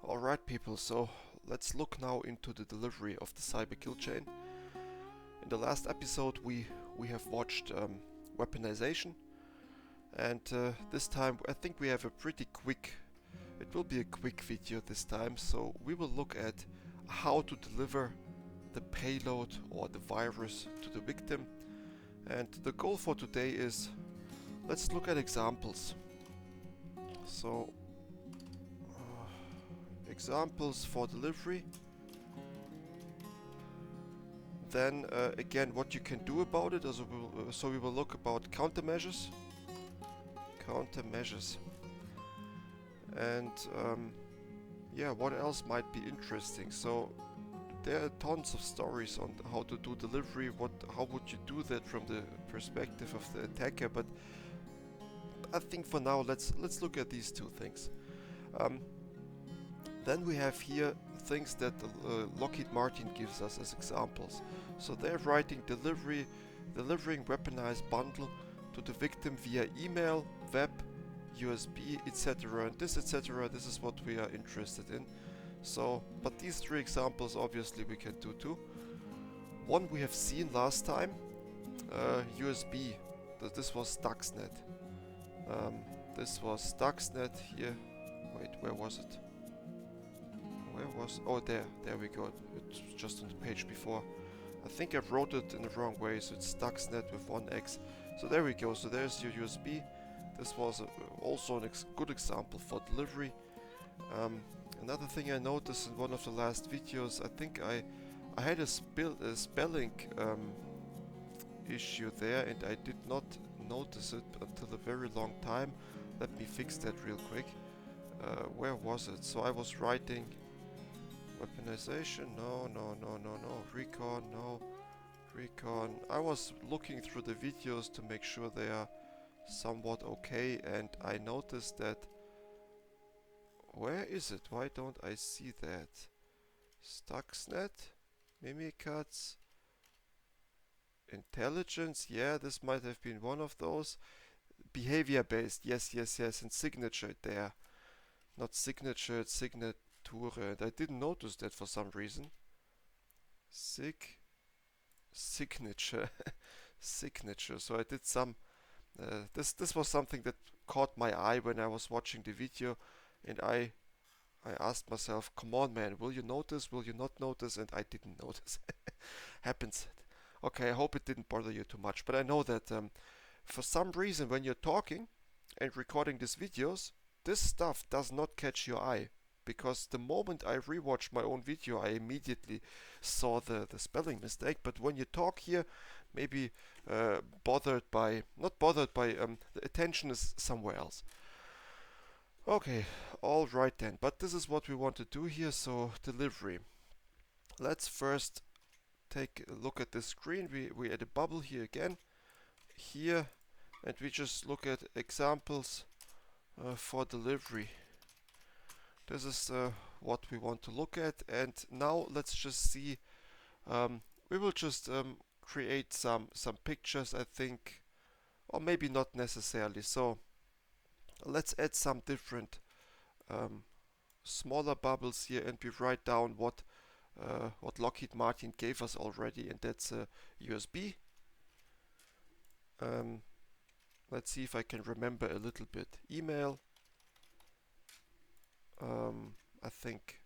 Alright people, so let's look now into the delivery of the cyber kill chain. In the last episode we have watched weaponization, and this time I think we have a pretty quick, it will be a quick video this time, so we will look at how to deliver the payload or the virus to the victim. And the goal for today is, let's look at examples. So examples for delivery. Then again, what you can do about it. So we will look about countermeasures, and yeah, what else might be interesting. So there are tons of stories on how to do delivery. How would you do that from the perspective of the attacker? But I think for now, let's look at these two things. Then we have here things that Lockheed Martin gives us as examples. So they're writing delivering weaponized bundle to the victim via email, web, USB, etc. And this etc. This is what we are interested in. So, but these three examples obviously we can do too. One we have seen last time, USB. This was Stuxnet. This was Stuxnet here. Wait, where was it? Oh, there we go. It's just on the page before. I think I wrote it in the wrong way, so it's Stuxnet with 1x. So there we go. So there's your USB. This was also a good example for delivery. Another thing I noticed in one of the last videos, I think I had a spelling issue there, and I did not notice it until a very long time. Let me fix that real quick. Where was it? So I was writing weaponization, no. Recon, no. Recon. I was looking through the videos to make sure they are somewhat okay, and I noticed that. Where is it? Why don't I see that? Stuxnet, Mimikatz, intelligence. Yeah, this might have been one of those. Behavior based. Yes. And signature there. Not signature, it's signature. And I didn't notice that for some reason. Signature. Signature. So I did some. This was something that caught my eye when I was watching the video, and I asked myself, "Come on, man, will you notice? Will you not notice?" And I didn't notice. Happens. Okay, I hope it didn't bother you too much, but I know that for some reason when you're talking and recording these videos, this stuff does not catch your eye. Because the moment I rewatched my own video, I immediately saw the spelling mistake. But when you talk here, maybe not bothered by, the attention is somewhere else. Okay, alright then. But this is what we want to do here, so delivery. Let's first take a look at the screen. We add a bubble here again, here, and we just look at examples for delivery. This is what we want to look at, and now let's just see. We will just create some pictures, I think, or maybe not necessarily. So let's add some different smaller bubbles here, and we write down what Lockheed Martin gave us already, and that's USB. Let's see if I can remember a little bit. Email. I think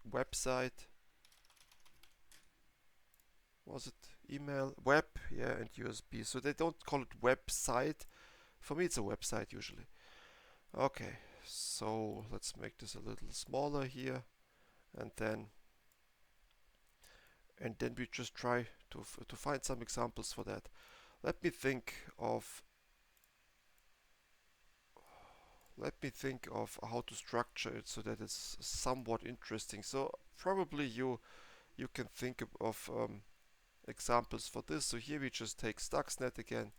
website. Was it email? Web, yeah, and USB. So they don't call it website. For me, it's a website usually. Okay, so let's make this a little smaller here, and then we just try to find some examples for that. Let me think of how to structure it so that it's somewhat interesting. So probably you can think of examples for this. So here we just take Stuxnet again.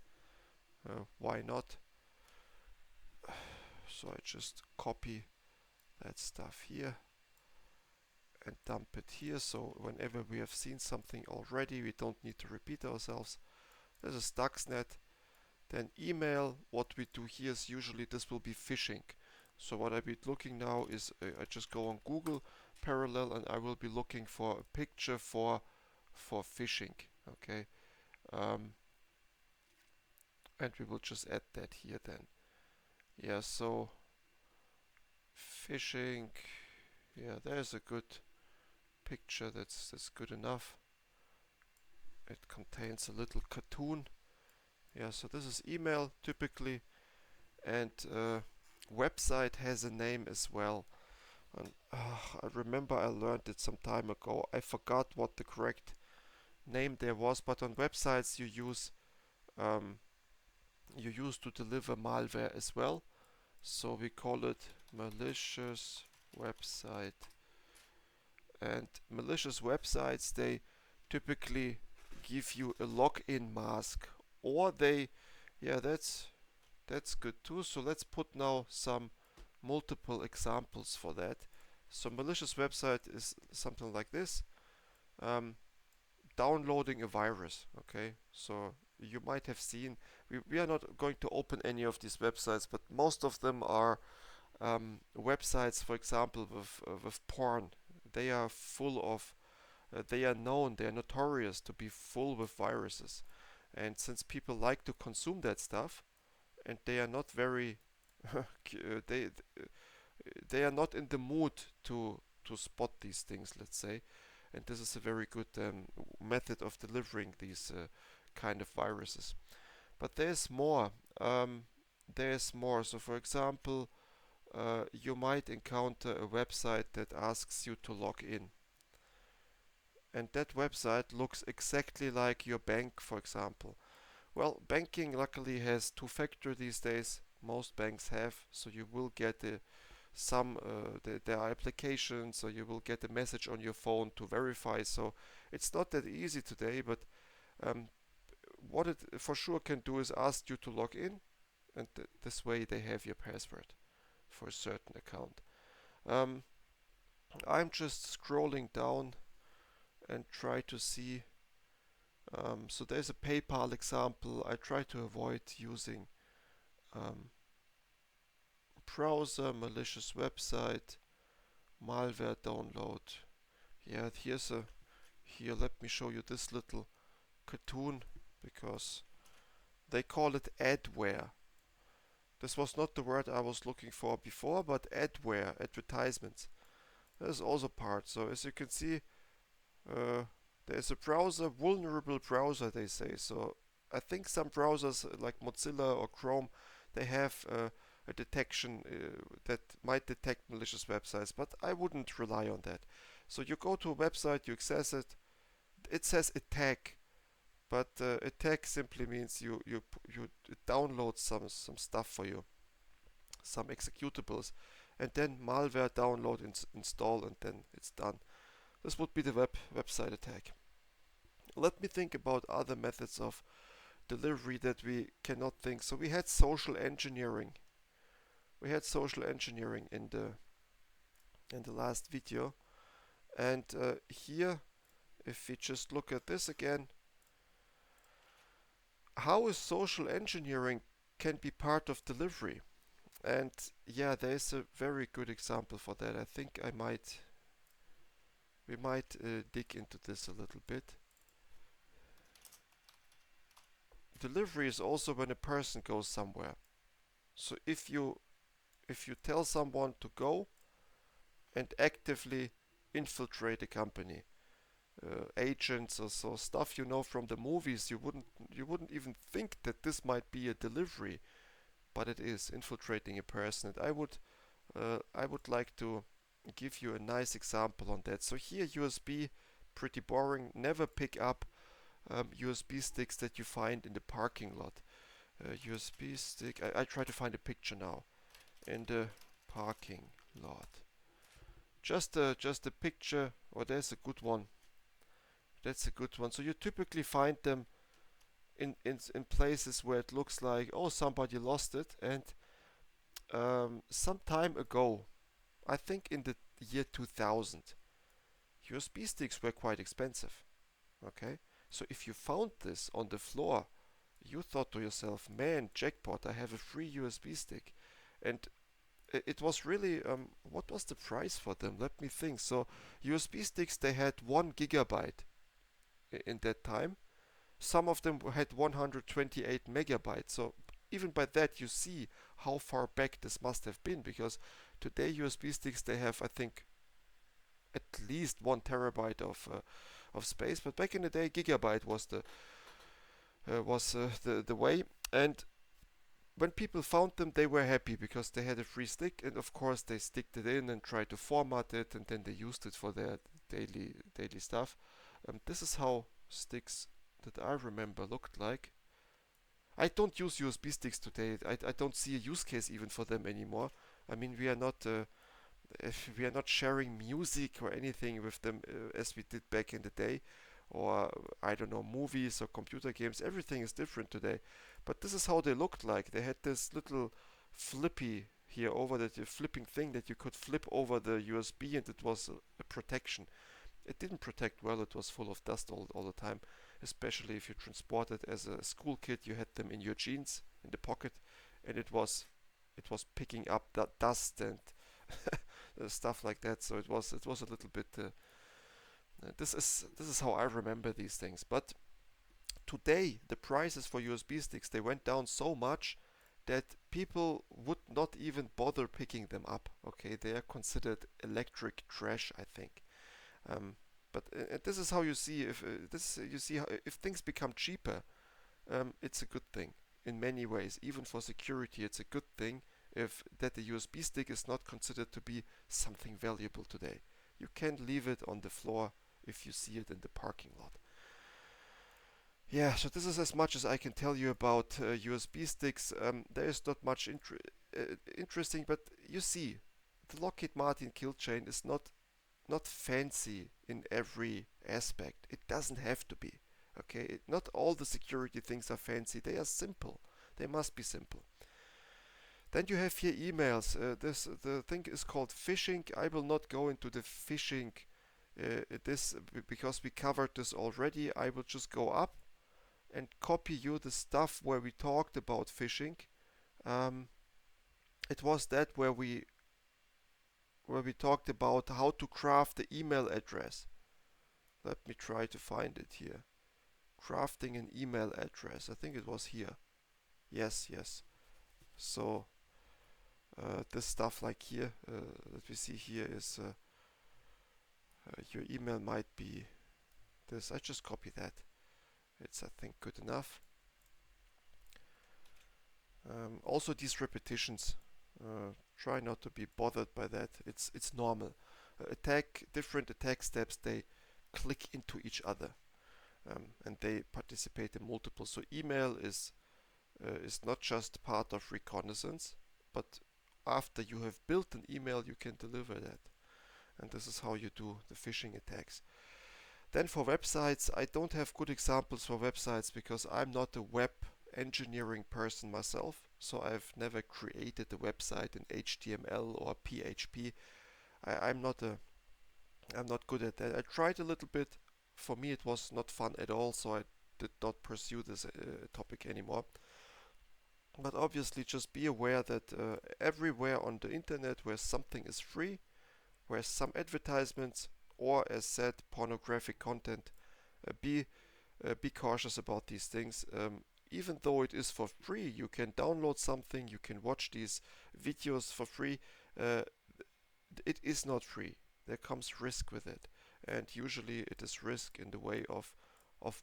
Why not? So I just copy that stuff here and dump it here. So whenever we have seen something already, we don't need to repeat ourselves. There's a Stuxnet. Then email, what we do here is usually this will be phishing. So what I'll be looking now is I just go on Google Parallel and I will be looking for a picture for phishing. Okay, um, and we will just add that here then. Yeah, so phishing. Yeah, there's a good picture. That's good enough. It contains a little cartoon. Yeah, so this is email typically, and website has a name as well. And I remember I learned it some time ago. I forgot what the correct name there was, but on websites um, you use to deliver malware as well. So we call it malicious website. And malicious websites, they typically give you a login mask, or they, yeah, that's good too. So let's put now some multiple examples for that. So malicious website is something like this. Um, Downloading a virus. Okay, so you might have seen. We are not going to open any of these websites, but most of them are websites, for example, with porn. They are full of. They are known. They are notorious to be full with viruses, and since people like to consume that stuff, and they are not very they they are not in the mood to spot these things, let's say, and this is a very good method of delivering these kind of viruses. But there's more. Um, there's more. So, for example, you might encounter a website that asks you to log in, and that website looks exactly like your bank, for example. Well, banking luckily has two-factor these days. Most banks have, so you will get there are applications, so you will get a message on your phone to verify. So it's not that easy today, but um, what it for sure can do is ask you to log in, and this way they have your password for a certain account. Um, I'm just scrolling down and try to see. So there's a PayPal example. I try to avoid using um, browser, malicious website, malware download. Yeah, here. Let me show you this little cartoon because they call it adware. This was not the word I was looking for before, but adware, advertisements. There's also part. So as you can see, uh, there's a browser, vulnerable browser, they say. So I think some browsers like Mozilla or Chrome, they have a detection that might detect malicious websites, but I wouldn't rely on that. So you go to a website, you access it. It says attack, but attack simply means you it downloads some stuff for you, some executables, and then malware download, install, and then it's done. This would be the website attack. Let me think about other methods of delivery that we cannot think. So we had social engineering. We had social engineering in the last video, and here, if we just look at this again, how is social engineering can be part of delivery? And yeah, there's a very good example for that. I think we might dig into this a little bit. Delivery is also when a person goes somewhere. So if you tell someone to go and actively infiltrate a company, agents or so stuff you know from the movies, you wouldn't even think that this might be a delivery, but it is infiltrating a person. And I would like to give you a nice example on that. So here USB, pretty boring. Never pick up USB sticks that you find in the parking lot. USB stick. I try to find a picture now in the parking lot. Just a picture. Oh, there's a good one. That's a good one. So you typically find them in places where it looks like, oh, somebody lost it. And some time ago, I think in the year 2000, USB sticks were quite expensive. Okay, so if you found this on the floor, you thought to yourself, man, jackpot, I have a free USB stick. And it was really what was the price for them? Let me think. So USB sticks, they had 1 gigabyte in that time. Some of them had 128 megabytes. So even by that, you see how far back this must have been, because today USB sticks, they have, I think, at least 1 terabyte of space. But back in the day, gigabyte was the way. And when people found them, they were happy because they had a free stick, and of course they sticked it in and tried to format it, and then they used it for their daily stuff. This is how sticks that I remember looked like. I don't use USB sticks today. I don't see a use case even for them anymore. I mean, we are not sharing music or anything with them as we did back in the day, or I don't know, movies or computer games. Everything is different today. But this is how they looked like. They had this little flippy here over the flipping thing that you could flip over the USB, and it was a protection. It didn't protect well. It was full of dust all the time, especially if you transported as a school kid. You had them in your jeans in the pocket, and it was picking up that dust and stuff like that. So it was a little bit. This is how I remember these things. But today the prices for USB sticks, they went down so much that people would not even bother picking them up. Okay, they are considered electric trash, I think. Um, but this is how you see if this you see how if things become cheaper, it's a good thing in many ways. Even for security, it's a good thing if that the USB stick is not considered to be something valuable today. You can't leave it on the floor if you see it in the parking lot. Yeah, so this is as much as I can tell you about USB sticks. There is not much interesting, but you see, the Lockheed Martin kill chain is not fancy in every aspect. It doesn't have to be. Okay, not all the security things are fancy. They are simple. They must be simple. Then you have here emails. This the thing is called phishing. I will not go into the phishing this because we covered this already. I will just go up and copy you the stuff where we talked about phishing. Um, it was that where we talked about how to craft the email address. Let me try to find it here. Crafting an email address. I think it was here. Yes, yes. So this stuff like here that we see here is your email might be this. I just copy that. It's I think good enough. Also these repetitions. Try not to be bothered by that. It's normal. Different attack steps. They click into each other, and they participate in multiple. So email is not just part of reconnaissance, but after you have built an email, you can deliver that. And this is how you do the phishing attacks. Then for websites, I don't have good examples for websites because I'm not a web engineering person myself. So I've never created a website in HTML or PHP. I'm not good at that. I tried a little bit. For me, it was not fun at all, so I did not pursue this topic anymore. But obviously, just be aware that everywhere on the internet where something is free, where some advertisements or, as said, pornographic content, be cautious about these things. Even though it is for free, you can download something, you can watch these videos for free. Uh, it is not free. There comes risk with it, and usually it is risk in the way of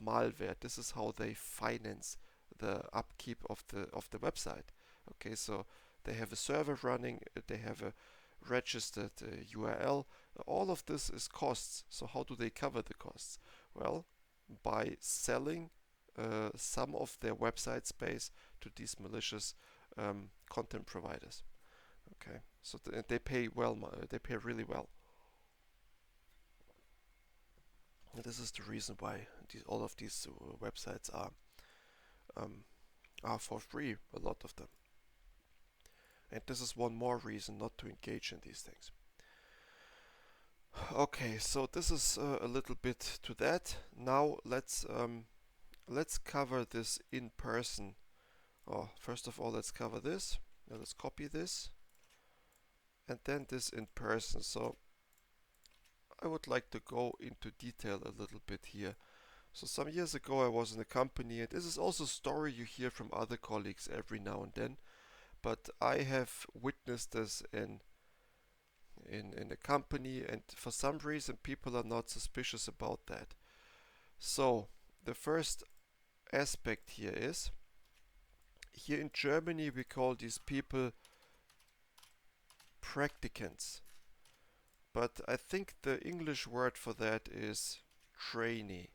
malware. This is how they finance the upkeep of the website. Okay, so they have a server running, they have a registered URL. All of this is costs. So how do they cover the costs? Well, by selling some of their website space to these malicious content providers. Okay, so they pay well. They pay really well. And this is the reason why all of these websites um, are for free. A lot of them. And this is one more reason not to engage in these things. Okay, so this is a little bit to that. Now let's cover this in person. Oh, first of all, let's cover this. Now let's copy this. and then this in person. So I would like to go into detail a little bit here. So some years ago I was in a company, and this is also a story you hear from other colleagues every now and then, but I have witnessed this in a company, and for some reason people are not suspicious about that. So the first aspect here is, here in Germany we call these people practicants, but I think the English word for that is trainee.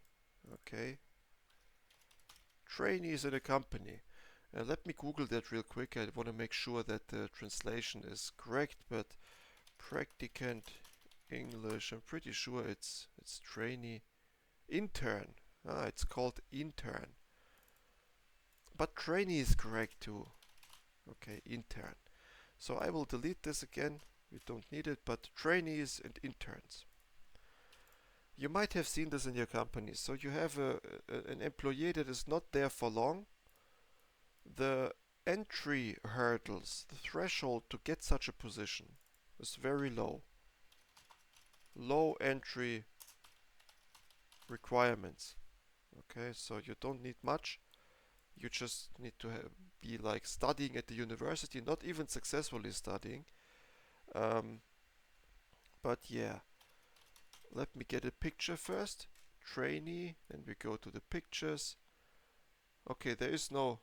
Okay, trainees in a company. Let me Google that real quick. I want to make sure that the translation is correct, but practicant English, I'm pretty sure it's trainee. Intern. It's called intern. But trainee is correct too. Okay, intern. So I will delete this again. We don't need it, but trainees and interns. You might have seen this in your company. So you have an employee that is not there for long. The entry hurdles, the threshold to get such a position is very low. Low entry requirements. Okay, so you don't need much. You just need to be like studying at the university, not even successfully studying. Um, but yeah, let me get a picture first. Trainee, and we go to the pictures. Okay, there is no,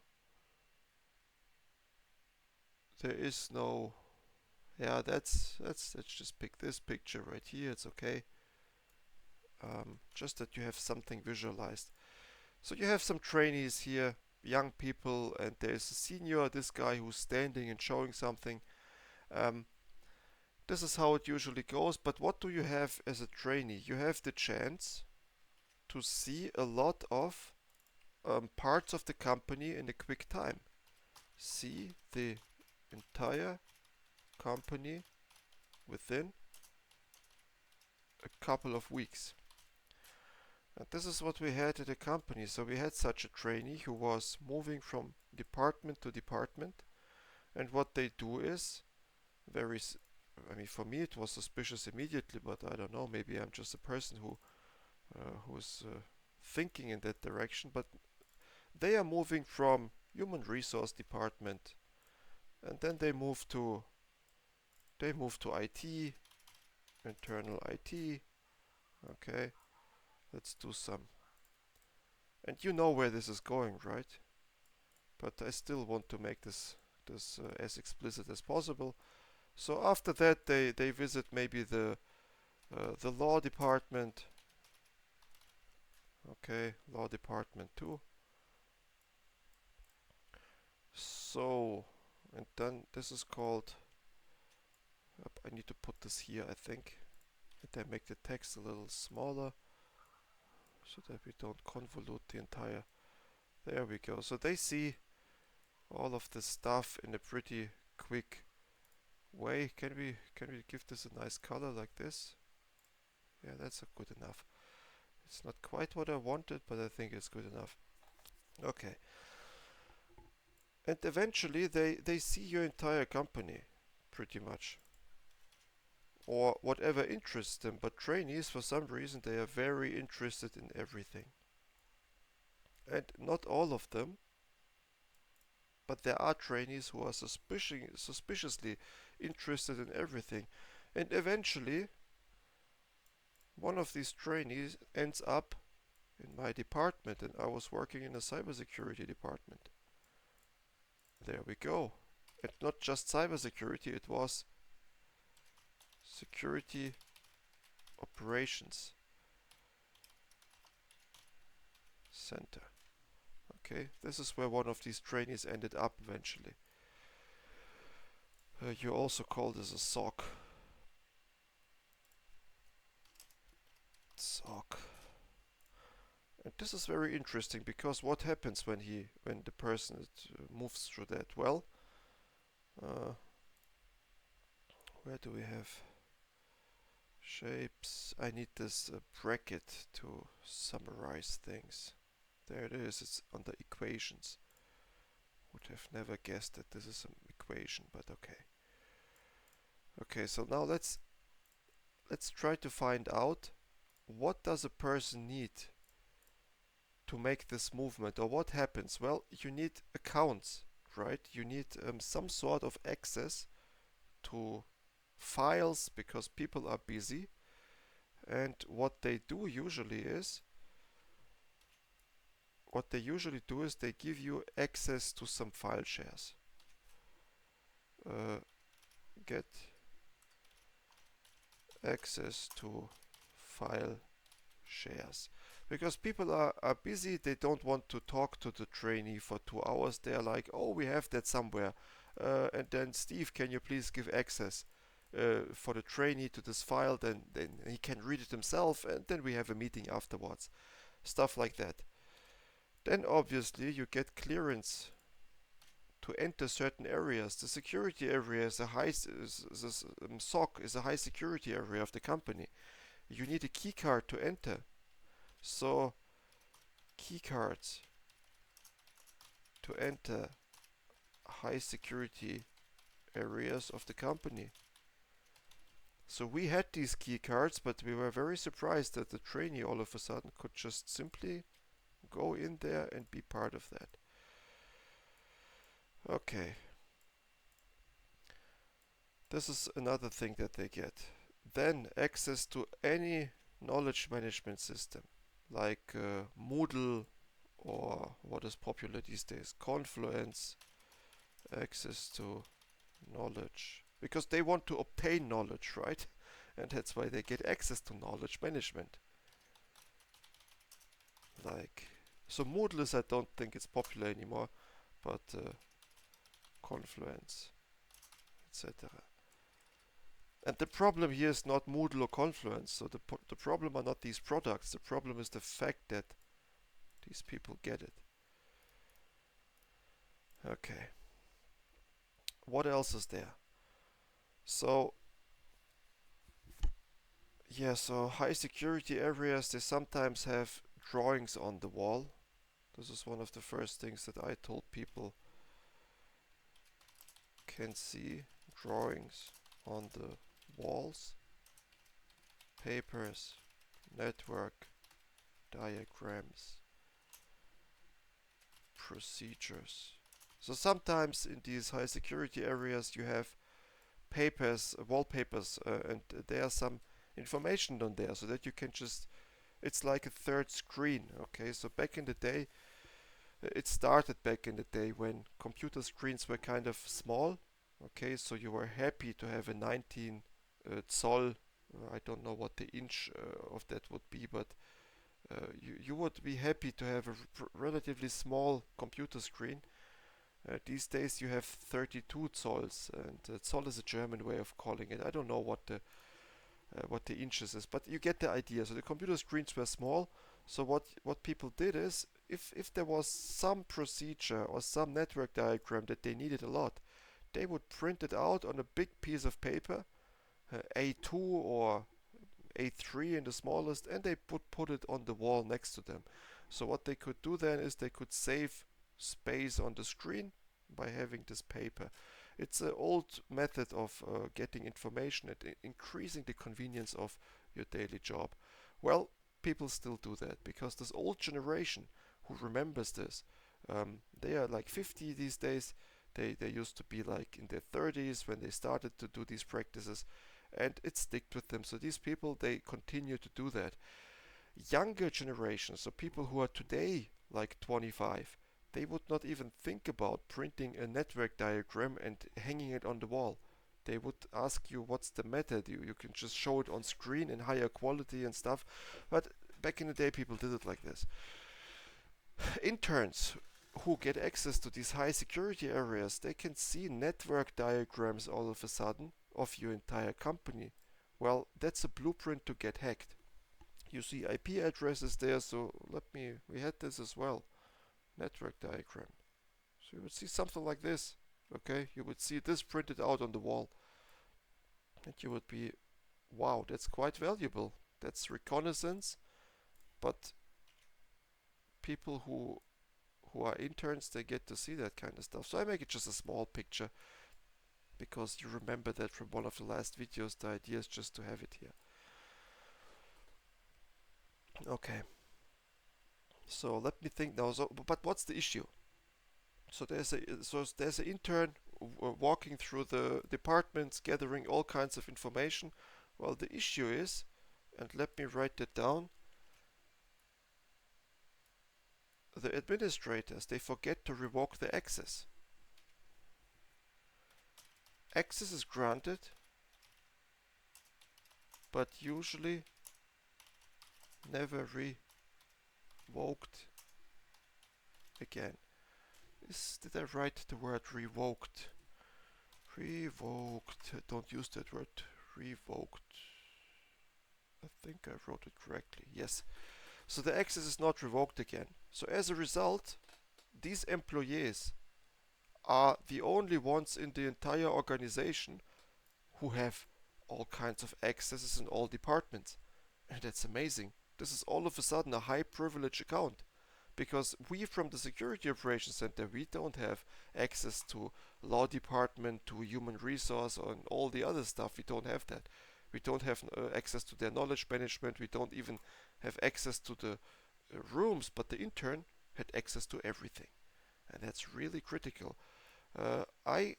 yeah, let's just pick this picture right here. It's okay. Just that you have something visualized. So you have some trainees here, young people, and there's a senior, this guy who's standing and showing something. Um, this is how it usually goes, but what do you have as a trainee? You have the chance to see a lot of parts of the company in a quick time. See the entire company within a couple of weeks. And this is what we had at the company. So we had such a trainee who was moving from department to department. And what they do is very, I mean, for me it was suspicious immediately, but I don't know, maybe I'm just a person who's thinking in that direction. But they are moving from human resource department, and then they move to IT, internal IT. Okay, let's do some. And you know where this is going, right? But I still want to make this as explicit as possible. So after that, they visit maybe the law department. Okay, law department too. So, and then this is called. I need to put this here, I think. And I make the text a little smaller so that we don't convolute the entire. There we go. So they see all of this stuff in a pretty quick way. Can we give this a nice color like this? Yeah, that's good enough. It's not quite what I wanted, but I think it's good enough. Okay. And eventually they see your entire company, pretty much. Or whatever interests them, but trainees, for some reason, they are very interested in everything. And not all of them, but there are trainees who are suspiciously interested in everything. And eventually, one of these trainees ends up in my department, and I was working in a cybersecurity department. There we go. And not just cybersecurity, it was security operations center. Okay, this is where one of these trainees ended up eventually. You also call this a SOC. SOC. And this is very interesting because what happens when the person moves through that? Well, uh, where do we have shapes? I need this bracket to summarize things. There it is. It's under equations. Would have never guessed that this is an equation, but okay. Okay, so now let's try to find out what does a person need to make this movement, or what happens. Well, you need accounts, right? You need some sort of access to files because people are busy, and what they usually do is they give you access to some file shares. Get access to file shares. Because people are busy, they don't want to talk to the trainee for 2 hours. They're like, oh, we have that somewhere. And then, Steve, can you please give access for the trainee to this file? Then he can read it himself, and then we have a meeting afterwards. Stuff like that. Then, obviously, you get clearance to enter certain areas. The security area is SOC is a high security area of the company. You need a key card to enter. So key cards to enter high security areas of the company. So we had these key cards, but we were very surprised that the trainee all of a sudden could just simply go in there and be part of that. Okay, this is another thing that they get. Then access to any knowledge management system like Moodle, or what is popular these days, Confluence, access to knowledge. Because they want to obtain knowledge, right? And that's why they get access to knowledge management. Like, so Moodle is, I don't think it's popular anymore, but Confluence, etc. And the problem here is not Moodle or Confluence. So the problem are not these products. The problem is the fact that these people get it. Okay. What else is there? So yeah, so high security areas, they sometimes have drawings on the wall. This is one of the first things that I told people. Can see drawings on the walls, papers, network diagrams, procedures. So sometimes in these high security areas you have papers, wallpapers, and there are some information on there so that you can just, it's like a third screen. Okay, so back in the day, it started back in the day when computer screens were kind of small. Okay, so you were happy to have a 19 zoll. I don't know what the inch of that would be, but you would be happy to have a relatively small computer screen. These days you have 32 zolls, and zoll is a German way of calling it. I don't know what the inches is, but you get the idea. So the computer screens were small. So what people did is, if there was some procedure or some network diagram that they needed a lot, they would print it out on a big piece of paper, A2 or A3 in the smallest, and they would put it on the wall next to them. So what they could do then is they could save space on the screen by having this paper. It's an old method of getting information and increasing the convenience of your daily job. Well, people still do that because this old generation who remembers this, they are like 50 these days. They used to be like in their 30s when they started to do these practices, and it sticked with them. So these people, they continue to do that. Younger generations, so people who are today like 25, they would not even think about printing a network diagram and hanging it on the wall. They would ask you what's the method. You can just show it on screen in higher quality and stuff. But back in the day, people did it like this. Interns who get access to these high security areas, they can see network diagrams all of a sudden of your entire company. Well, that's a blueprint to get hacked. You see IP addresses there, so we had this as well. Network diagram. So you would see something like this. Okay, you would see this printed out on the wall, and you would be, wow, that's quite valuable. That's reconnaissance, but people who are interns, they get to see that kind of stuff. So I make it just a small picture because you remember that from one of the last videos. The idea is just to have it here. Okay, so let me think now. So, but what's the issue? So there's an intern walking through the departments, gathering all kinds of information. Well, the issue is, and let me write that down. The administrators, they forget to revoke the access. Access is granted, but usually never revoked again. Did I write the word revoked? Revoked. Don't use that word. Revoked. I think I wrote it correctly. Yes. So the access is not revoked again. So as a result, these employees are the only ones in the entire organization who have all kinds of accesses in all departments. And that's amazing. This is all of a sudden a high privilege account. Because we from the Security Operations Center, we don't have access to law department, to human resource, and all the other stuff. We don't have that. We don't have access to their knowledge management. We don't even have access to the rooms. But the intern had access to everything, and that's really critical. I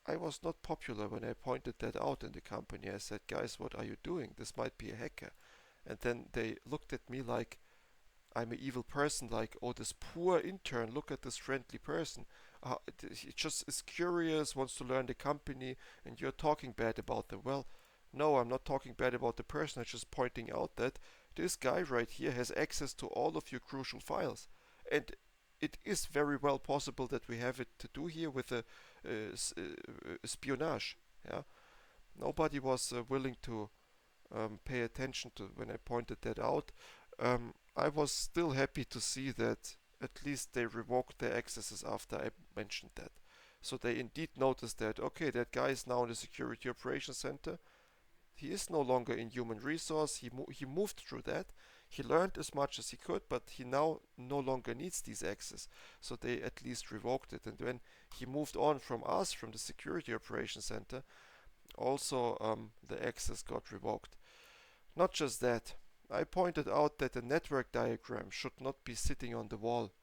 was not popular when I pointed that out in the company. I said, guys, what are you doing? This might be a hacker. And then they looked at me like I'm an evil person, like, oh, this poor intern, look at this friendly person. He just is curious, wants to learn the company, and you're talking bad about them. Well, no, I'm not talking bad about the person. I'm just pointing out that this guy right here has access to all of your crucial files. And it is very well possible that we have it to do here with a espionage. Yeah, nobody was willing to pay attention to when I pointed that out. I was still happy to see that at least they revoked their accesses after I mentioned that. So they indeed noticed that, okay, that guy is now in the Security Operations Center. He is no longer in human resource. He moved through that. He learned as much as he could, but he now no longer needs these access. So they at least revoked it. And when he moved on from us, from the Security Operations Center, also the access got revoked. Not just that, I pointed out that the network diagram should not be sitting on the wall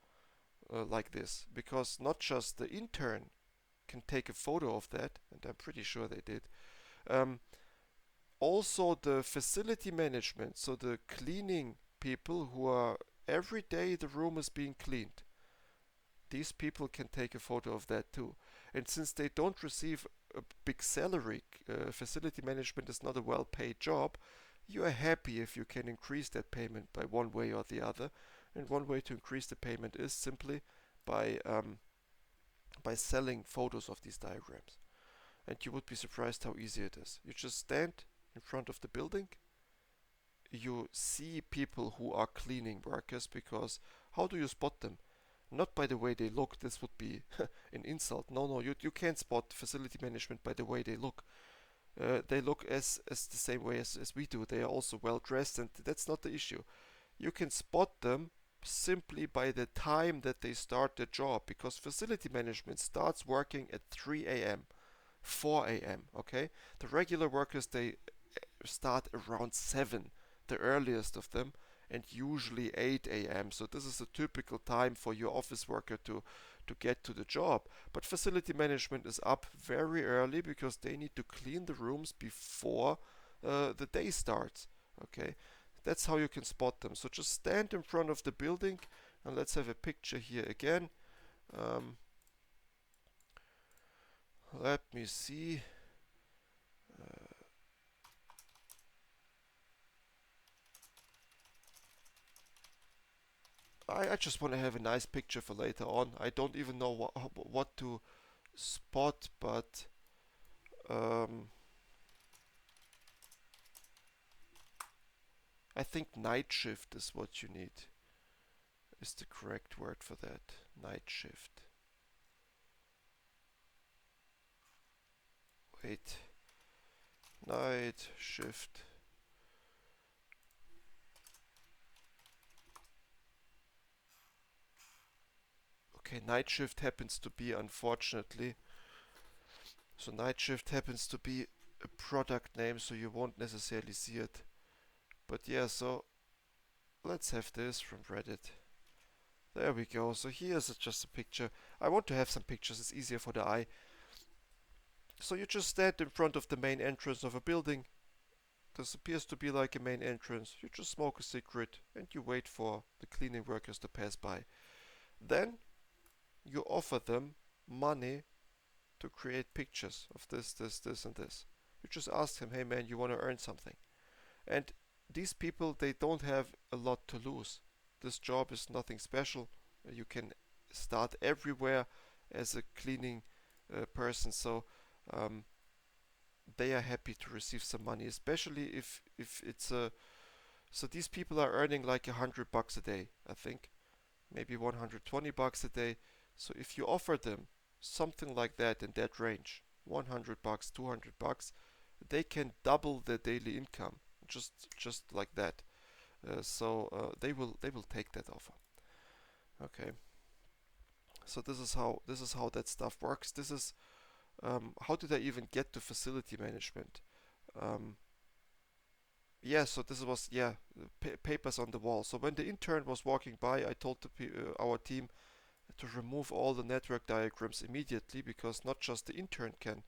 like this, because not just the intern can take a photo of that, and I'm pretty sure they did. Um, Also, the facility management, so the cleaning people who are every day the room is being cleaned, these people can take a photo of that too. And since they don't receive a big salary, facility management is not a well paid job, you are happy if you can increase that payment by one way or the other. And one way to increase the payment is simply by selling photos of these diagrams. And you would be surprised how easy it is. You just stand in front of the building, you see people who are cleaning workers, because how do you spot them? Not by the way they look, this would be an insult. No, you can't spot facility management by the way they look. They look as the same way as we do. They are also well dressed, and that's not the issue. You can spot them simply by the time that they start their job, because facility management starts working at 3 a.m., 4 a.m., okay? The regular workers, they start around 7, the earliest of them, and usually 8 a.m. So this is a typical time for your office worker to get to the job. But facility management is up very early because they need to clean the rooms before the day starts. Okay, that's how you can spot them. So just stand in front of the building, and let's have a picture here again. Let me see. I just want to have a nice picture for later on. I don't even know what to spot, but I think night shift is what you need. Is the correct word for that. Night shift. Wait. Night shift. Okay, night shift happens to be, unfortunately, So night shift happens to be a product name, so you won't necessarily see it. But yeah, so let's have this from Reddit. There we go. So here's just a picture. I want to have some pictures, it's easier for the eye. So you just stand in front of the main entrance of a building. This appears to be like a main entrance. You just smoke a cigarette and you wait for the cleaning workers to pass by. Then you offer them money to create pictures of this, this, this, and this. You just ask them, hey man, you want to earn something? And these people, they don't have a lot to lose. This job is nothing special. You can start everywhere as a cleaning person, so um, they are happy to receive some money, especially if it's a. So these people are earning like $100 a day, I think, maybe 120 bucks a day. So if you offer them something like that in that range, 100 bucks, 200 bucks, they can double their daily income just like that. So they will take that offer. Okay. So this is how that stuff works. This is how did I even get to facility management? Um, yeah, so this was papers on the wall. So when the intern was walking by, I told our team to remove all the network diagrams immediately because not just the intern can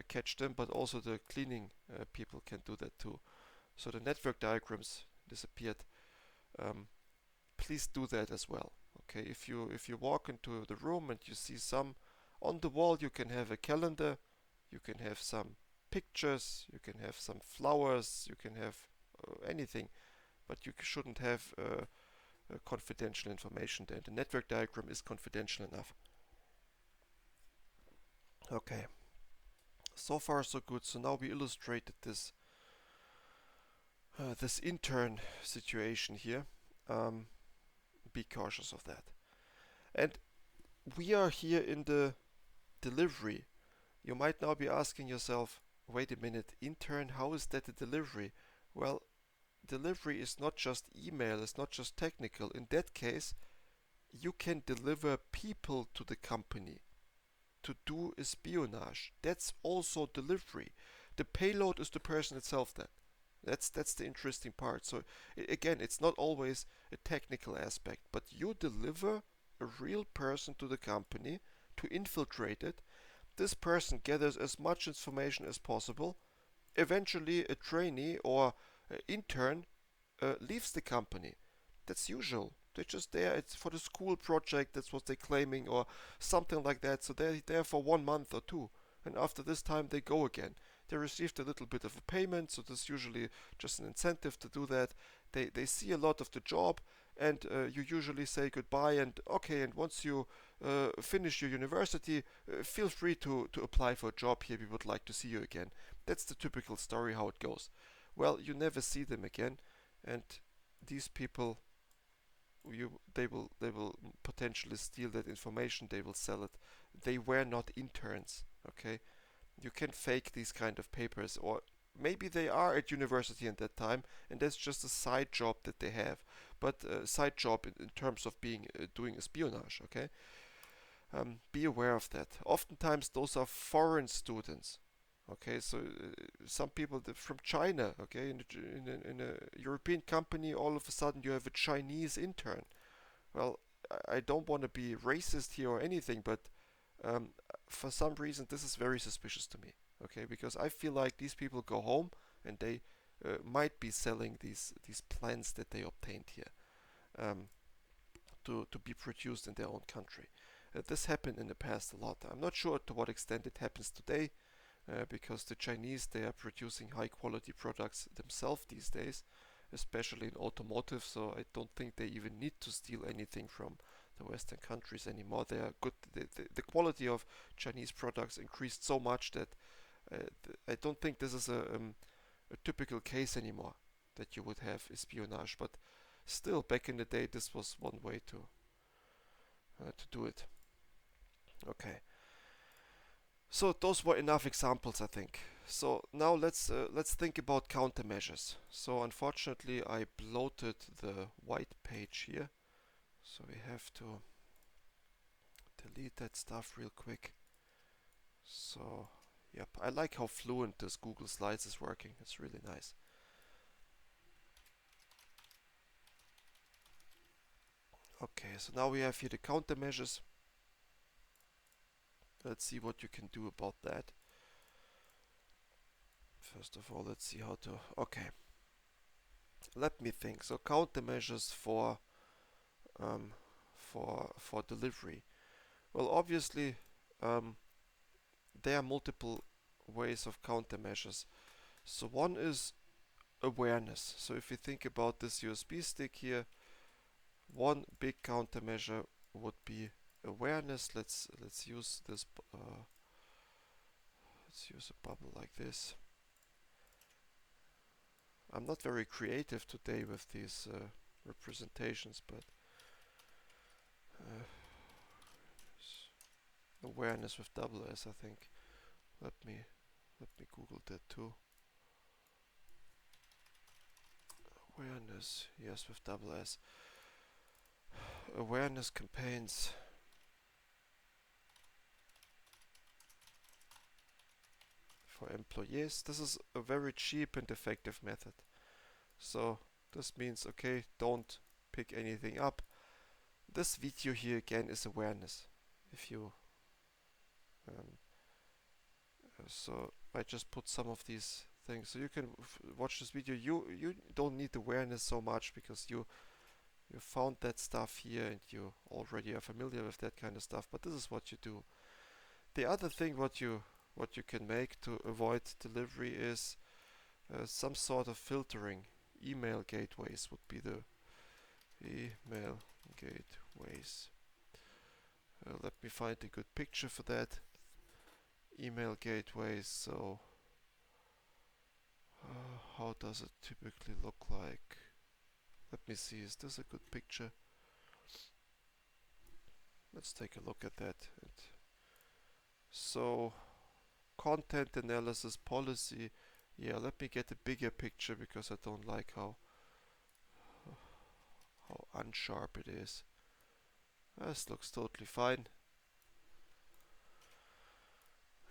catch them, but also the cleaning people can do that too. So the network diagrams disappeared. Um, please do that as well. Okay, if you walk into the room and you see some on the wall, you can have a calendar, you can have some pictures, you can have some flowers, you can have anything, but you shouldn't have confidential information there. The network diagram is confidential enough. Okay, so far so good. So now we illustrated this intern situation here. Um, be cautious of that. And we are here in the delivery. You might now be asking yourself, wait a minute, intern, how is that a delivery? Well, delivery is not just email, it's not just technical. In that case, you can deliver people to the company to do espionage. That's also delivery. The payload is the person itself then. That's the interesting part. So again, it's not always a technical aspect, but you deliver a real person to the company to infiltrate it. This person gathers as much information as possible. Eventually, a trainee or intern leaves the company. That's usual. They're just there. It's for the school project. That's what they're claiming, or something like that. So they're there for 1 month or two, and after this time they go again. They received a little bit of a payment, so there's usually just an incentive to do that. They see a lot of the job, and you usually say goodbye and okay. And once you finish your university, feel free to apply for a job here. We would like to see you again. That's the typical story how it goes. Well, you never see them again, and these people they will potentially steal that information. They will sell it. They were not interns. Okay, you can fake these kind of papers, or maybe they are at university at that time and that's just a side job that they have, but a side job in terms of being doing espionage. Okay, be aware of that. Oftentimes those are foreign students. Okay, so some people from China. Okay, in a European company, all of a sudden you have a Chinese intern. Well, I don't want to be racist here or anything, but um, for some reason this is very suspicious to me. Okay, because I feel like these people go home and they might be selling these plans that they obtained here um, to be produced in their own country. This happened in the past a lot. I'm not sure to what extent it happens today, because the Chinese, they are producing high quality products themselves these days, especially in automotive. So I don't think they even need to steal anything from the Western countries anymore. They are good. The quality of Chinese products increased so much that I don't think this is a typical case anymore that you would have espionage. But still, back in the day, this was one way to do it. Okay. So those were enough examples, I think. So now let's think about countermeasures. So unfortunately, I bloated the white page here, so we have to delete that stuff real quick. So, yep, I like how fluent this Google Slides is working. It's really nice. Okay, so now we have here the countermeasures. Let's see what you can do about that. First of all, let's see how to... Okay, let me think. So countermeasures um, for delivery. Well, obviously, um, there are multiple ways of countermeasures. So one is awareness. So if you think about this USB stick here, one big countermeasure would be awareness. Let's use this. Let's use a bubble like this. I'm not very creative today with these representations, but uh, awareness with double S, I think. Let me Google that too. Awareness, yes, with double S. Awareness campaigns. For employees. This is a very cheap and effective method. So this means, okay, don't pick anything up. This video here again is awareness. If you um, so I just put some of these things so you can watch this video. You don't need awareness so much because you found that stuff here and you already are familiar with that kind of stuff, but this is what you do. The other thing what you can make to avoid delivery is some sort of filtering. Email gateways would be the email gateways. Let me find a good picture for that. Email gateways. So how does it typically look like? Let me see, is this a good picture? Let's take a look at that. So content analysis policy. Yeah, let me get a bigger picture because I don't like how unsharp it is. This looks totally fine.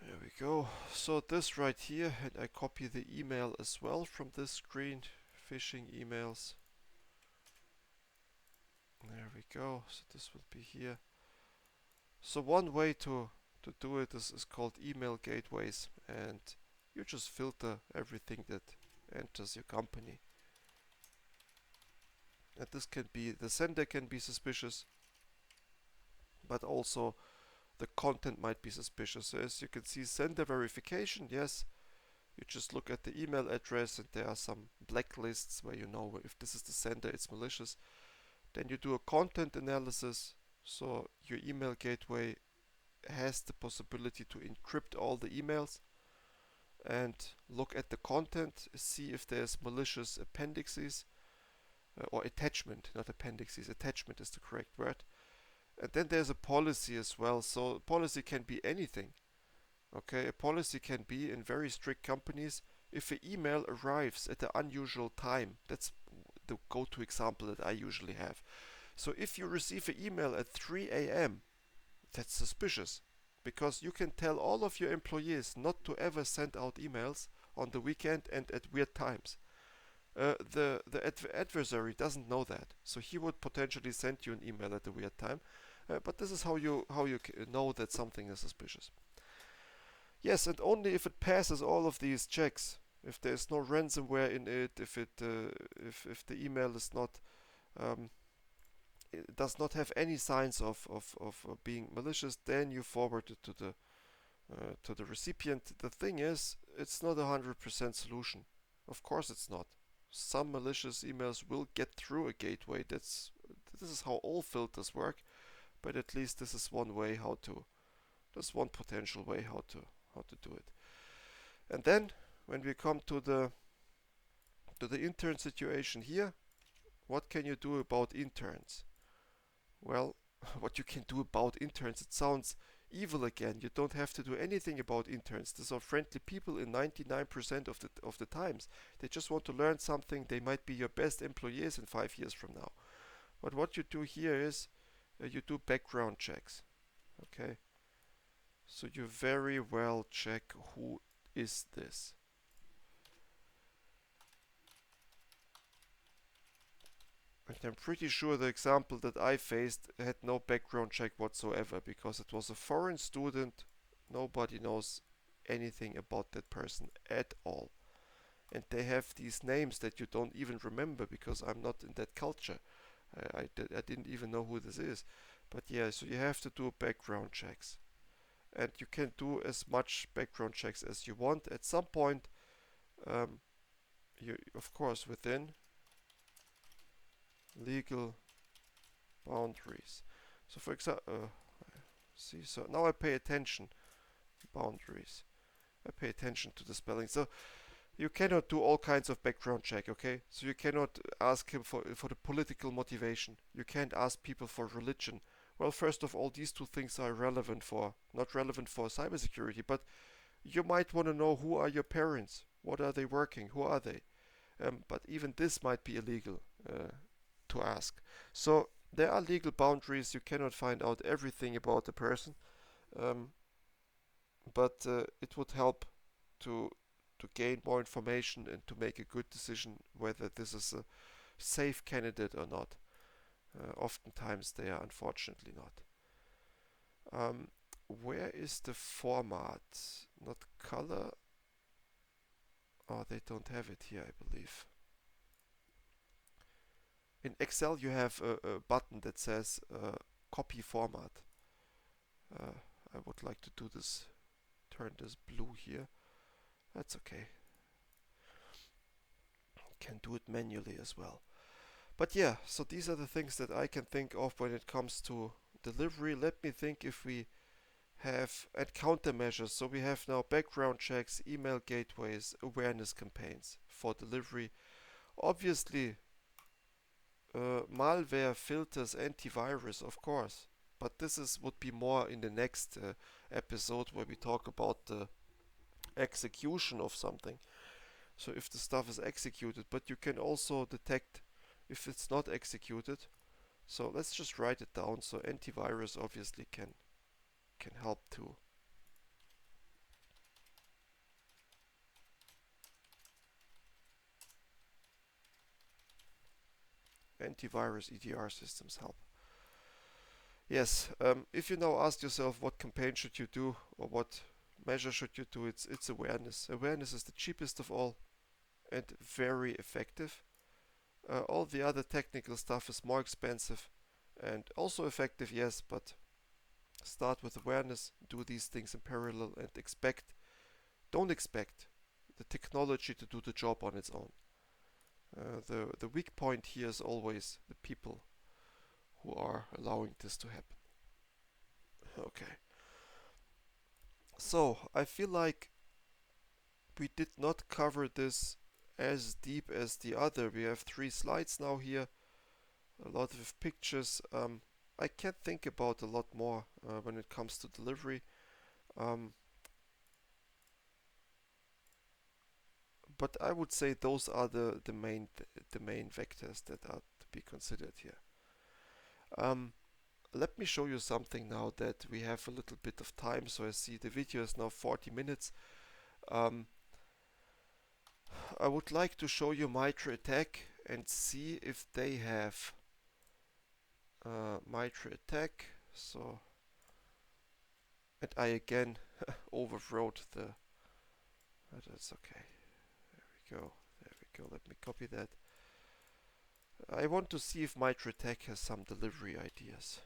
There we go. So this right here, and I copy the email as well from this screen. Phishing emails. There we go. So this will be here. So one way to do it is called email gateways, and you just filter everything that enters your company. And this can be, the sender can be suspicious, but also the content might be suspicious. So as you can see, sender verification, yes. You just look at the email address and there are some blacklists where you know if this is the sender, it's malicious. Then you do a content analysis. So your email gateway has the possibility to encrypt all the emails and look at the content, see if there's malicious appendices or attachment, not appendices, attachment is the correct word. And then there's a policy as well. So policy can be anything. Okay, a policy can be in very strict companies if an email arrives at an unusual time. That's the go-to example that I usually have. So if you receive an email at 3 a.m., that's suspicious because you can tell all of your employees not to ever send out emails on the weekend and at weird times. The adversary doesn't know that, so he would potentially send you an email at a weird time. But this is how you know that something is suspicious. Yes, and only if it passes all of these checks, if there's no ransomware in it, if the email is not it does not have any signs of being malicious, then you forward it to the recipient. The thing is, it's not a 100% solution. Of course, it's not. Some malicious emails will get through a gateway. This is how all filters work, but at least this is one way how to. There's one potential way how to do it. And then when we come to the intern situation here, what can you do about interns? Well, what you can do about interns, it sounds evil again. You don't have to do anything about interns. These are friendly people in 99% of the times. They just want to learn something. They might be your best employees in 5 years from now. But what you do here is you do background checks. Okay. So you very well check who is this. And I'm pretty sure the example that I faced had no background check whatsoever because it was a foreign student. Nobody knows anything about that person at all. And they have these names that you don't even remember because I'm not in that culture. I didn't even know who this is. But yeah, so you have to do background checks. And you can do as much background checks as you want. At some point, um, you, of course, within legal boundaries. So for example, see, so now I pay attention. Boundaries. I pay attention to the spelling. So you cannot do all kinds of background check, okay? So you cannot ask him for the political motivation. You can't ask people for religion. Well, first of all, these two things are relevant for, not relevant for cybersecurity, but you might want to know who are your parents, what are they working, who are they? But even this might be illegal to ask. So there are legal boundaries. You cannot find out everything about the person, um, but it would help to gain more information and to make a good decision whether this is a safe candidate or not. Oftentimes they are unfortunately not. Where is the format? Not color. Oh, they don't have it here, I believe. In Excel, you have a button that says copy format. Uh, I would like to do this, turn this blue here. That's okay. Can do it manually as well. But yeah, so these are the things that I can think of when it comes to delivery. Let me think if we have and countermeasures. So we have now background checks, email gateways, awareness campaigns for delivery. Obviously, malware filters, antivirus, of course. But this is would be more in the next episode where we talk about the execution of something. So if the stuff is executed, but you can also detect if it's not executed. So let's just write it down. So antivirus obviously can help too. Antivirus EDR systems help. Yes, if you now ask yourself what campaign should you do or what measure should you do, it's awareness. Awareness is the cheapest of all and very effective. All the other technical stuff is more expensive and also effective, yes, but start with awareness, do these things in parallel, and don't expect the technology to do the job on its own. The weak point here is always the people who are allowing this to happen. Okay. So, I feel like we did not cover this as deep as the other. We have 3 slides now here, a lot of pictures. I can think about a lot more when it comes to delivery. Um, but I would say those are the main vectors that are to be considered here. Um, Let me show you something now that we have a little bit of time. So I see the video is now 40 minutes. Um, I would like to show you Mitre attack and see if they have Mitre attack. So, and I again overwrote the. That's okay. There we go. There we go. Let me copy that. I want to see if Mitre attack has some delivery ideas.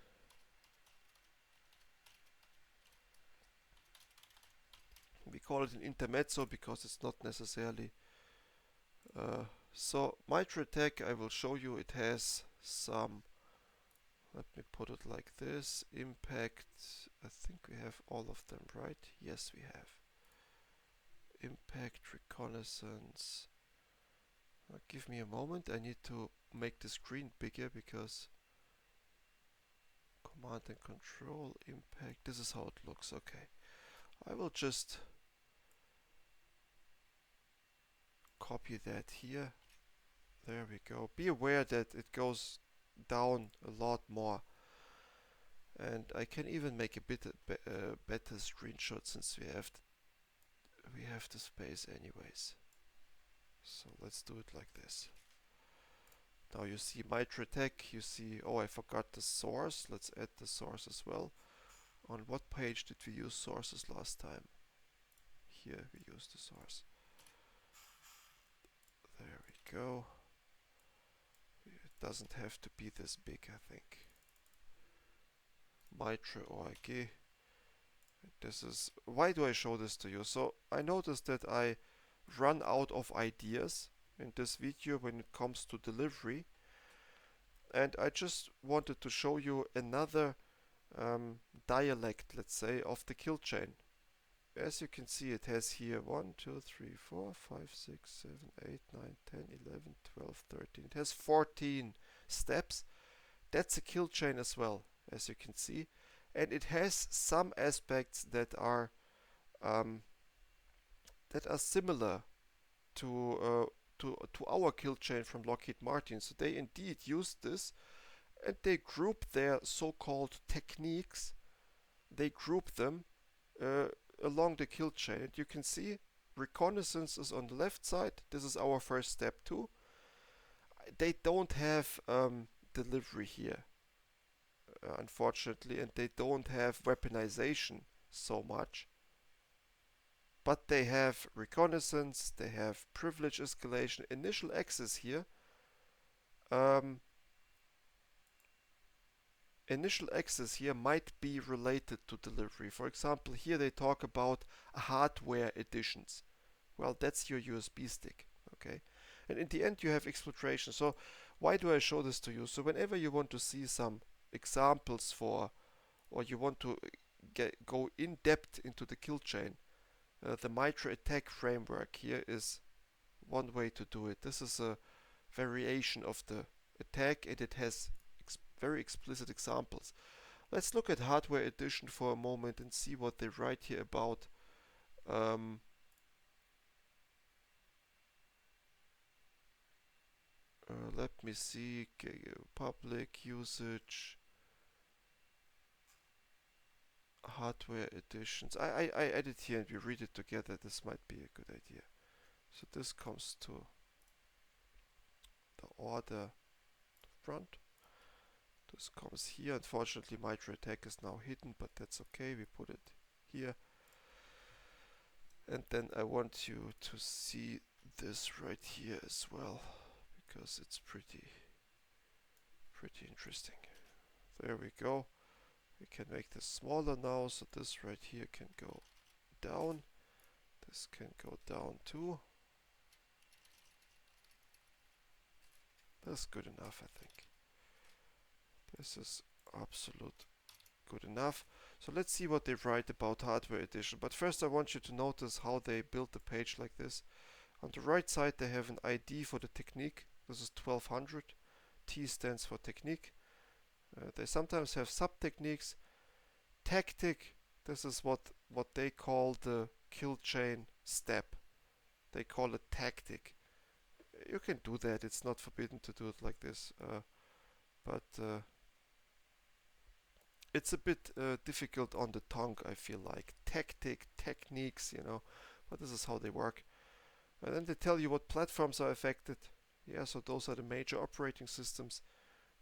We call it an intermezzo because it's not necessarily. So Mitre attack, I will show you. It has some. Let me put it like this. Impact. I think we have all of them, right? Yes, we have. Impact, reconnaissance. Give me a moment. I need to make the screen bigger because command and control, impact. This is how it looks. Okay. I will just copy that here. There we go. Be aware that it goes down a lot more. And I can even make a bit better screenshot since we have the space anyways. So let's do it like this. Now you see MitraTech, you see, oh, I forgot the source. Let's add the source as well. On what page did we use sources last time? Here we use the source. There we go. It doesn't have to be this big, I think. Mitra ORG. This is, why do I show this to you? So I noticed that I run out of ideas in this video when it comes to delivery, and I just wanted to show you another dialect, let's say, of the kill chain. As you can see, it has here 1, 2, 3, 4, 5, 6, 7, 8, 9, 10, 11, 12, 13. It has 14 steps. That's a kill chain as well, as you can see. And it has some aspects that are similar to our kill chain from Lockheed Martin. So they indeed used this, and they group their so-called techniques. They group them along the kill chain. And you can see reconnaissance is on the left side. This is our first step too. They don't have delivery here, unfortunately, and they don't have weaponization so much. But they have reconnaissance, they have privilege escalation, initial access here. Um, Initial access here might be related to delivery. For example, here they talk about hardware additions. Well, that's your USB stick, okay? And in the end you have exfiltration. So why do I show this to you? So whenever you want to see some examples for, or you want to go in depth into the kill chain, the Mitra attack framework here is one way to do it. This is a variation of the attack, and it has very explicit examples. Let's look at hardware addition for a moment and see what they write here about let me see, public usage, hardware additions. I add it here and we read it together. This might be a good idea. So this comes to the order front. This comes here. Unfortunately, Mitra attack is now hidden, but that's okay. We put it here. And then I want you to see this right here as well, because it's pretty interesting. There we go. We can make this smaller now, so this right here can go down. This can go down too. That's good enough, I think. This is absolute good enough. So let's see what they write about hardware addition. But first I want you to notice how they built the page like this. On the right side they have an ID for the technique. This is 1200. T stands for technique. They sometimes have sub-techniques. Tactic, this is what they call the kill chain step. They call it tactic. You can do that, it's not forbidden to do it like this. But it's a bit difficult on the tongue, I feel like. Tactic, techniques, you know, but this is how they work. And then they tell you what platforms are affected. Yeah, so those are the major operating systems.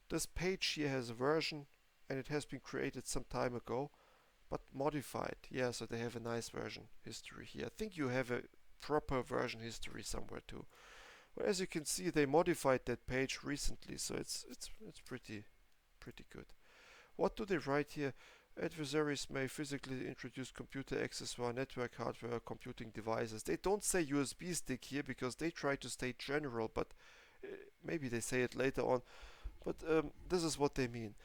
This page here has a version, and it has been created some time ago, but modified. Yeah, so they have a nice version history here. I think you have a proper version history somewhere too. Well, as you can see, they modified that page recently, so it's pretty good. What do they write here? Adversaries may physically introduce computer access via network hardware computing devices. They don't say USB stick here because they try to stay general, but maybe they say it later on. But this is what they mean.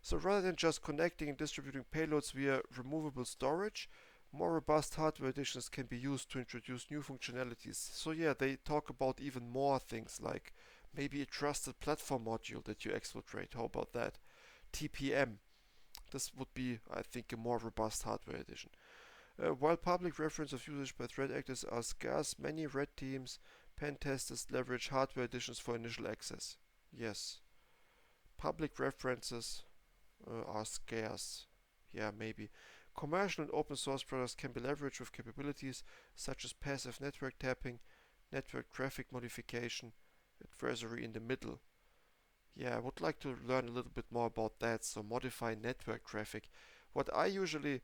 So rather than just connecting and distributing payloads via removable storage, more robust hardware additions can be used to introduce new functionalities. So yeah, they talk about even more things like maybe a trusted platform module that you exfiltrate. How about that? TPM. This would be, I think, a more robust hardware addition. While public reference of usage by threat actors are scarce, many red teams, pen testers leverage hardware additions for initial access. Yes. Public references are scarce. Yeah, maybe. Commercial and open source products can be leveraged with capabilities such as passive network tapping, network traffic modification, adversary in the middle. Yeah, I would like to learn a little bit more about that. So modify network traffic. What I usually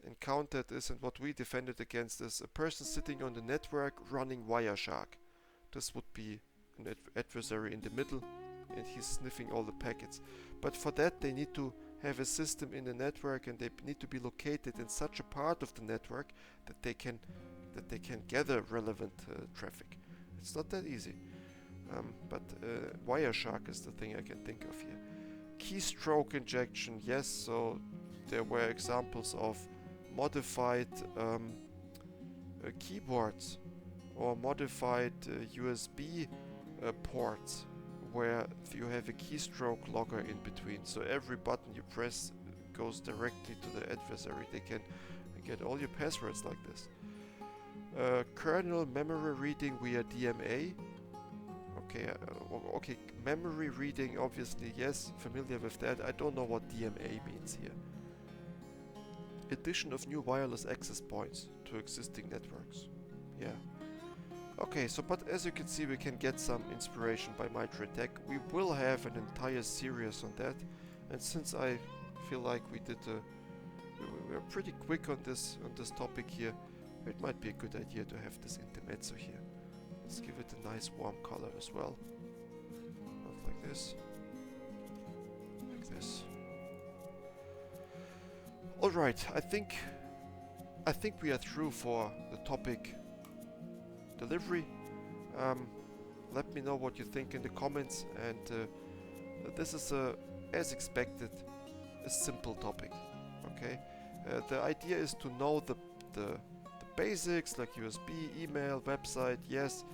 encountered is, and what we defended against, is a person sitting on the network running Wireshark. This would be an adversary in the middle, and he's sniffing all the packets. But for that, they need to have a system in the network, and they need to be located in such a part of the network that they can gather relevant traffic. It's not that easy. But Wireshark is the thing I can think of here. Keystroke injection, yes. So there were examples of modified keyboards or modified USB ports where you have a keystroke logger in between. So every button you press goes directly to the adversary. They can get all your passwords like this. Kernel memory reading via DMA. Okay, memory reading, obviously, yes, familiar with that. I don't know what DMA means here. Addition of new wireless access points to existing networks. Yeah. Okay, so but as you can see, we can get some inspiration by Mitra Tech. We will have an entire series on that, and since I feel like we were pretty quick on this topic here, it might be a good idea to have this intermezzo here. Let's give it a nice warm color as well. Not like this. Like this. Alright, I think we are through for the topic delivery. Let me know what you think in the comments, and this is as expected, a simple topic. Okay, the idea is to know the basics like USB, email, website, yes,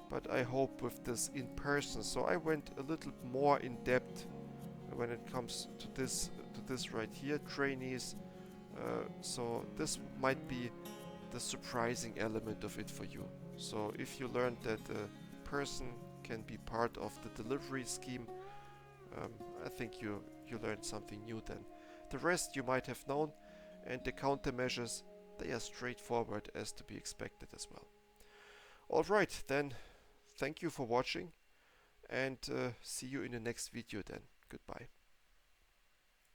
but I hope with this in person. So I went a little more in depth when it comes to this right here, trainees. So this might be the surprising element of it for you. So if you learned that a person can be part of the delivery scheme, I think you learned something new then. The rest you might have known, and the countermeasures, they are straightforward as to be expected as well. Alright, then thank you for watching, and see you in the next video then. Goodbye.